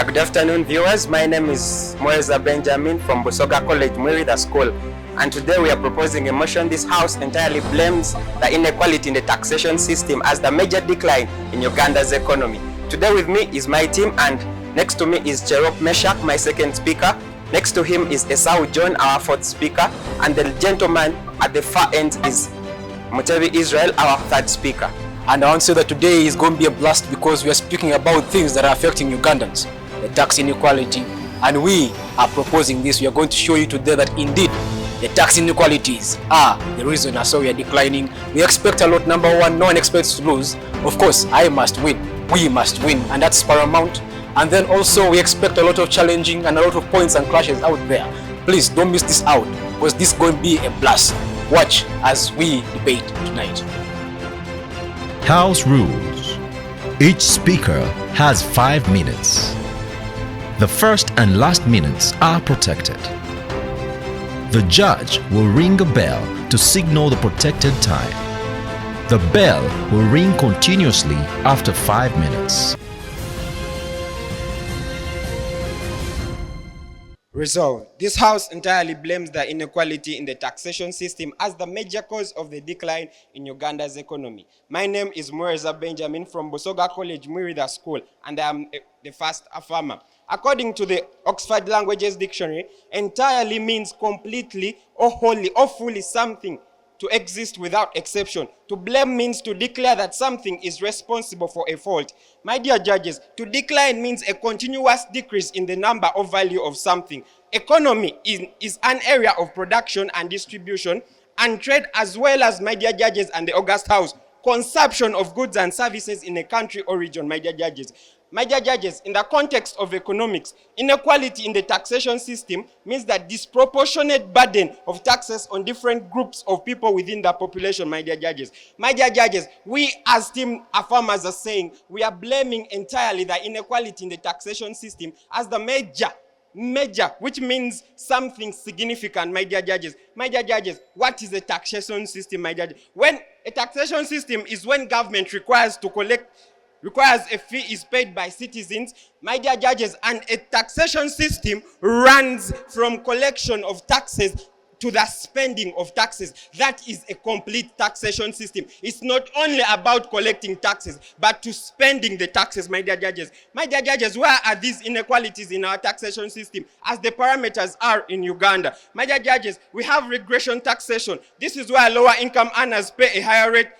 Good afternoon, viewers. My name is Mwiri Benjamin from Busoga College, Mwiri, the school. And today we are proposing a motion. This house entirely blames the inequality in the taxation system as the major decline in Uganda's economy. Today with me is my team, and next to me is Cherop Meshach, my second speaker. Next to him is Esau John, our fourth speaker. And the gentleman at the far end is Entebbe Israel, our third speaker. And I want to say that today is going to be a blast because we are speaking about things that are affecting Ugandans, the tax inequality, and we are proposing this. We are going to show you today that indeed the tax inequalities are the reason as we are declining. We expect a lot. Number one, no one expects to lose. Of course, I must win. We must win, and that's paramount. And then also we expect a lot of challenging and a lot of points and clashes out there. Please don't miss this out because this is going to be a blast. Watch as we debate tonight. House rules. Each speaker has 5 minutes. The first and last minutes are protected. The judge will ring a bell to signal the protected time. The bell will ring continuously after 5 minutes. Resolved. This house entirely blames the inequality in the taxation system as the major cause of the decline in Uganda's economy. My name is Mwiri Benjamin from Busoga College, Mwiri, the school, and I am the first farmer. According to the Oxford Languages Dictionary, entirely means completely or wholly or fully something to exist without exception. To blame means to declare that something is responsible for a fault. My dear judges, to decline means a continuous decrease in the number or value of something. Economy is an area of production and distribution and trade, as well as, my dear judges and the August House, consumption of goods and services in a country or region, my dear judges. My dear judges, in the context of economics, inequality in the taxation system means that disproportionate burden of taxes on different groups of people within the population, my dear judges. My dear judges, we as team farmers are saying we are blaming entirely the inequality in the taxation system as the major, which means something significant, my dear judges. My dear judges, what is a taxation system, my dear judges? When a taxation system is when government requires a fee is paid by citizens, my dear judges, and a taxation system runs from collection of taxes to the spending of taxes. That is a complete taxation system. It's not only about collecting taxes, but to spending the taxes, my dear judges. My dear judges, where are these inequalities in our taxation system as the parameters are in Uganda? My dear judges, we have regression taxation. This is where lower income earners pay a higher rate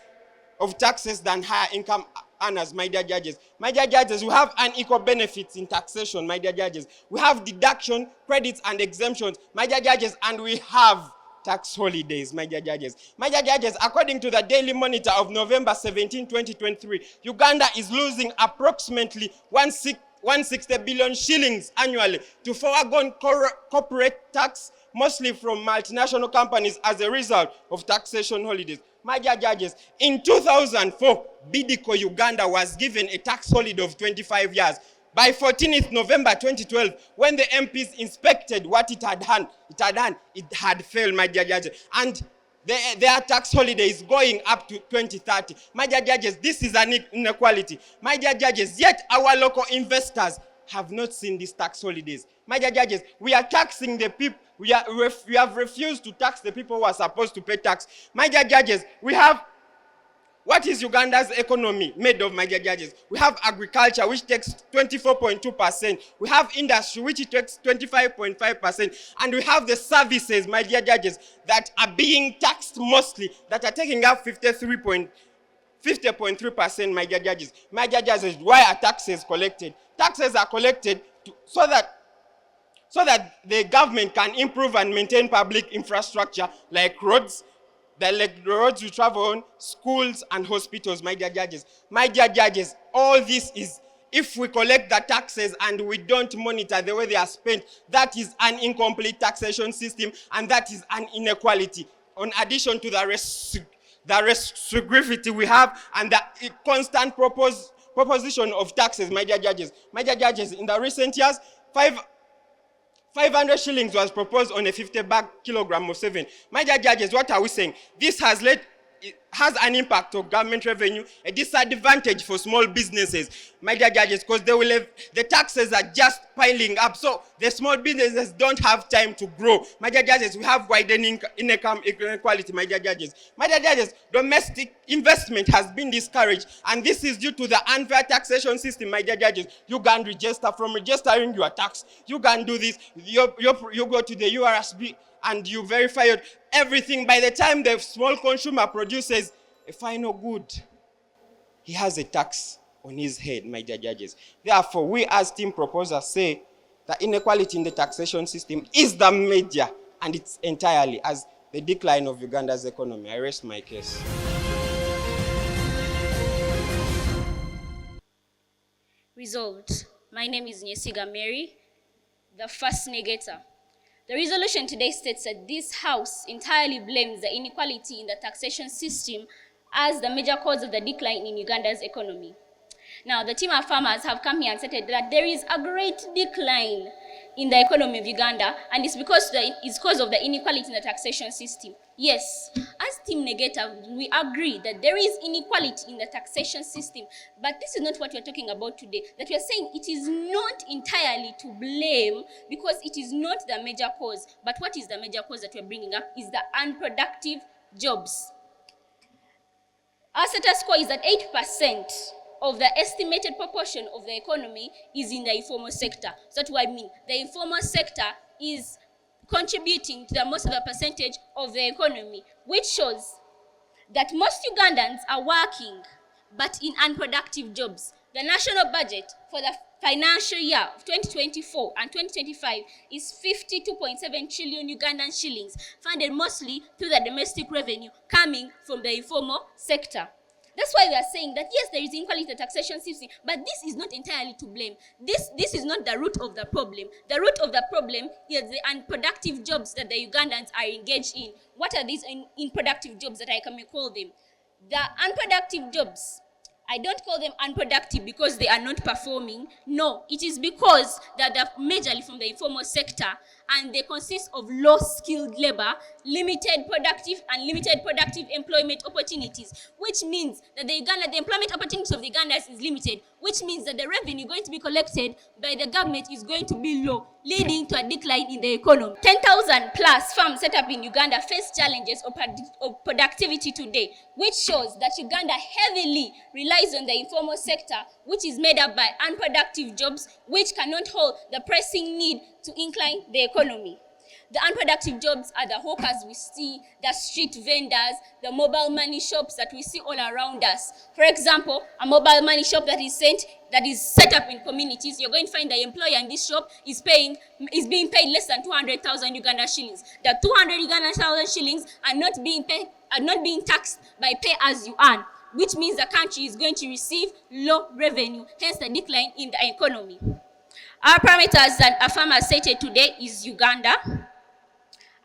of taxes than higher income earners, my dear judges. My dear judges, we have unequal benefits in taxation, my dear judges. We have deduction, credits, and exemptions, my dear judges, and we have tax holidays, my dear judges. My dear judges, according to the Daily Monitor of November 17, 2023, Uganda is losing approximately 160 billion shillings annually to foregone corporate tax, mostly from multinational companies as a result of taxation holidays. My dear judges, in 2004, Bidco Uganda was given a tax holiday of 25 years. By 14th November 2012, when the MPs inspected what it had done, it had failed, my dear judges. And their tax holiday is going up to 2030. My dear judges, this is an inequality. My dear judges, yet our local investors have not seen these tax holidays. My dear judges, we are taxing the people. We have refused to tax the people who are supposed to pay tax. My dear judges, we have, what is Uganda's economy made of, my dear judges? We have agriculture, which takes 24.2%. We have industry, which takes 25.5%. And we have the services, my dear judges, that are being taxed mostly, that are taking up 50.3%, my dear judges. My dear judges, why are taxes collected? Taxes are collected so that the government can improve and maintain public infrastructure like roads, the roads we travel on, schools and hospitals, my dear judges. My dear judges, all this is, if we collect the taxes and we don't monitor the way they are spent, that is an incomplete taxation system, and that is an inequality. In addition to the regressivity we have and the constant proposition of taxes, my dear judges. My dear judges, in the recent years, 500 shillings was proposed on a 50 bag kilogram of 7. My dear judges, what are we saying? This has has an impact on government revenue, a disadvantage for small businesses, my dear judges, because the taxes are just piling up. So the small businesses don't have time to grow. My dear judges, we have widening income inequality, my dear judges. My dear judges, domestic investment has been discouraged, and this is due to the unfair taxation system, my dear judges. You can register. From registering your tax, you can do this. You go to the URSB and you verify everything. By the time the small consumer produces a final good, he has a tax on his head, my dear judges. Therefore, we as team proposers say that inequality in the taxation system is the major, and it's entirely as the decline of Uganda's economy. I rest my case. Resolved. My name is Mwiri, the first negator. The resolution today states that this House entirely blames the inequality in the taxation system as the major cause of the decline in Uganda's economy. Now, the team of farmers have come here and stated that there is a great decline in the economy of Uganda, and it's because of the inequality in the taxation system. Yes, as team negator, we agree that there is inequality in the taxation system, but this is not what we're talking about today. That we're saying it is not entirely to blame because it is not the major cause. But what is the major cause that we're bringing up is the unproductive jobs. Our status quo is that 8% of the estimated proportion of the economy is in the informal sector. So that's what I mean. The informal sector is contributing to the most of the percentage of the economy, which shows that most Ugandans are working, but in unproductive jobs. The national budget for the financial year of 2024 and 2025 is 52.7 trillion Ugandan shillings, funded mostly through the domestic revenue coming from the informal sector. That's why we are saying that yes, there is inequality in the taxation system, but this is not entirely to blame. This is not the root of the problem. The root of the problem is the unproductive jobs that the Ugandans are engaged in. What are these unproductive jobs that I can call them? The unproductive jobs, I don't call them unproductive because they are not performing. No, it is because that they're majorly from the informal sector and they consist of low-skilled labor, limited productive employment opportunities, which means that the employment opportunities of the Ugandans is limited, which means that the revenue going to be collected by the government is going to be low, leading to a decline in the economy. 10,000 plus farms set up in Uganda face challenges of productivity today, which shows that Uganda heavily relies on the informal sector, which is made up by unproductive jobs, which cannot hold the pressing need to incline the economy. The unproductive jobs are the hawkers we see, the street vendors, the mobile money shops that we see all around us. For example, a mobile money shop that is set up in communities, you're going to find the employer in this shop is being paid less than 200,000 Uganda shillings. The 200 Uganda shillings are not being taxed by pay as you earn, which means the country is going to receive low revenue, hence the decline in the economy. Our parameters that our farmers stated today is Uganda.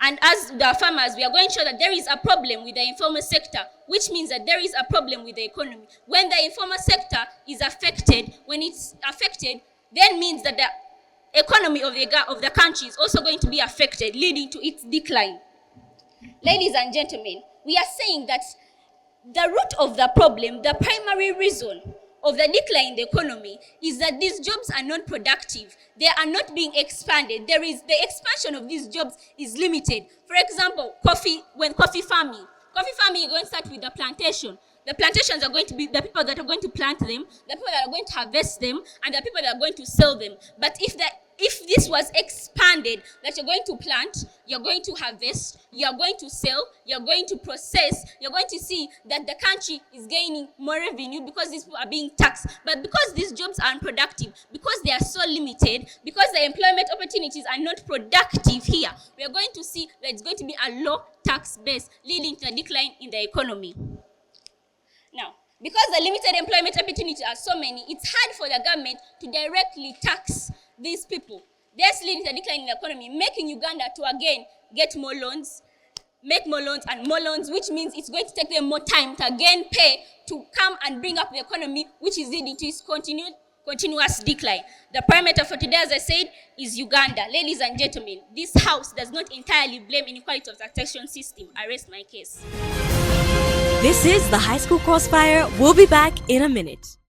And as the farmers, we are going to show that there is a problem with the informal sector, which means that there is a problem with the economy. When the informal sector is affected, when it's affected, then means that the economy of the country is also going to be affected, leading to its decline. Ladies and gentlemen, we are saying that the root of the problem, the primary reason of the decline in the economy is that these jobs are not productive. They are not being expanded. The expansion of these jobs is limited. For example, coffee farming. Coffee farming, you're going to start with the plantation. The plantations are going to be the people that are going to plant them, the people that are going to harvest them, and the people that are going to sell them. But if this was expanded, that you're going to plant, you're going to harvest, you're going to sell, you're going to process, you're going to see that the country is gaining more revenue because these people are being taxed. But because these jobs are unproductive, because they are so limited, because the employment opportunities are not productive here, we are going to see that it's going to be a low tax base, leading to a decline in the economy. Now, because the limited employment opportunities are so many, it's hard for the government to directly tax these people. This leads to a decline in the economy, making Uganda to again get more loans, make more loans and more loans, which means it's going to take them more time to again pay to come and bring up the economy, which is leading to its continuous decline. The parameter for today, as I said, is Uganda. Ladies and gentlemen, this House does not entirely blame inequality of the taxation system. I rest my case. This is the High School Crossfire. We'll be back in a minute.